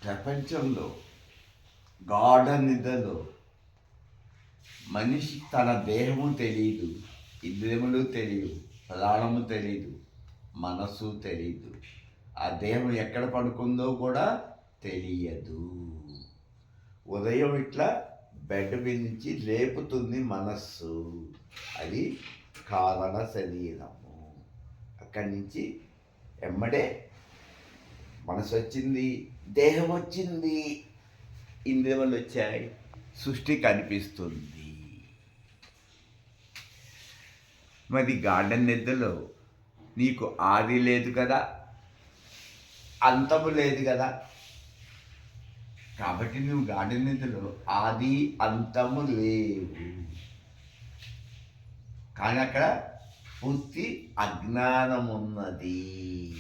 ప్రపంచంలో గాఢ నిద్రలో మనిషి తన దేహము తెలియదు, ఇంద్రియములు తెలియదు, ప్రాణము తెలియదు, మనస్సు తెలియదు. ఆ దేహం ఎక్కడ పడుకుందో కూడా తెలియదు. ఉదయం ఇట్లా బెడ్ మీద నుంచి లేపుతుంది మనస్సు. అది కారణ శరీరము. అక్కడి నుంచి ఎమ్మడే మనసు వచ్చింది, దేహం వచ్చింది, ఇంద్రియములు వచ్చాయి, సృష్టి కనిపిస్తుంది. మరి గార్డెన్ నిద్రలో నీకు ఆది లేదు కదా, అంతము లేదు కదా. కాబట్టి నువ్వు గార్డెన్ నిద్రలో ఆది అంతము లేవు. కానీ అక్కడ పూర్తి అజ్ఞానం ఉన్నది.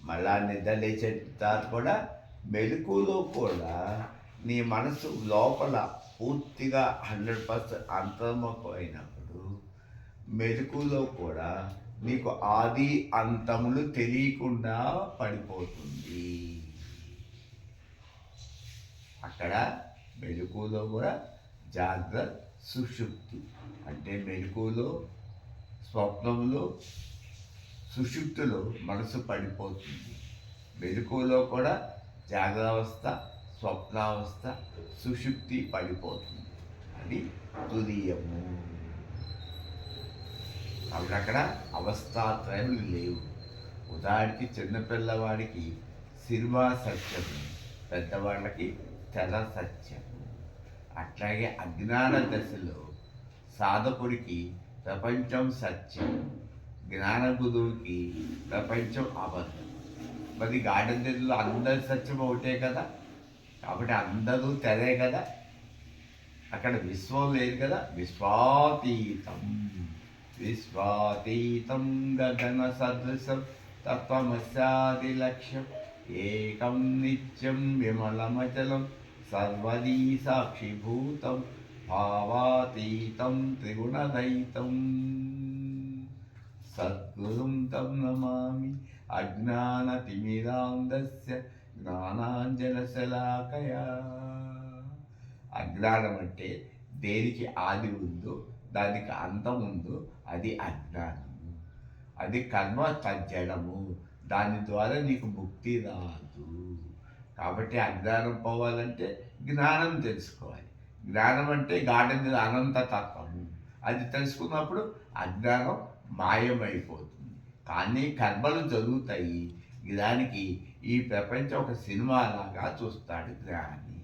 మళ్ళా నిద్ర లేచే తర్వాత కూడా మెలకులో కూడా నీ మనసు లోపల పూర్తిగా 100% అంతర్ముఖమైనప్పుడు మెలకులో కూడా నీకు ఆది అంతములు తెలియకుండా పడిపోతుంది. అక్కడ మెలకులో కూడా జాగ్రత్త సుషుప్తి అంటే మెలకులో, స్వప్నంలో, సుషుప్తిలో మనసు పడిపోతుంది. మెలకులో కూడా జాగ్రత్త, స్వప్నావస్థ, సుషుప్తి పడిపోతుంది. అది తురీయము. కాబట్టి అక్కడ అవస్థాత్రయములు లేవు. ఉదాహరణకి చిన్నపిల్లవాడికి సినిమా సత్యము, పెద్దవాళ్ళకి తెర సత్యము. అట్లాగే అజ్ఞాన దశలో సాధకుడికి ప్రపంచం సత్యం, జ్ఞాన గురువుకి ప్రపంచం అబద్ధం. మరి గార్డెన్ దగ్గరలో అందరి సత్యం ఒకటే కదా. కాబట్టి అందరూ తెరే కదా. అక్కడ విశ్వం లేదు కదా. విశ్వాతీతం, విశ్వాతీతం గగన సదృశం తత్వమస్యాది లక్ష్యం ఏకం నిత్యం విమలమచలం సర్వదీ సాక్షిభూతం భావాతీతం త్రిగుణరహితం సద్గురుం తం నమామి అజ్ఞానతిమిరాంధస్య జ్ఞానాంజనశలాకయా. అజ్ఞానం అంటే దేనికి ఆది ఉందో, దానికి అంతం ఉందో అది అజ్ఞానము. అది కర్మ తజ్జడము. దాని ద్వారా నీకు ముక్తి రాదు. కాబట్టి అజ్ఞానం పోవాలంటే జ్ఞానం తెలుసుకోవాలి. జ్ఞానం అంటే గాఢ అనంత తత్వము. అది తెలుసుకున్నప్పుడు అజ్ఞానం మాయమైపోతుంది. కానీ కర్మలు జరుగుతాయి. దానికి ఈ ప్రపంచం ఒక సినిమా లాగా చూస్తాడు జ్ఞాని.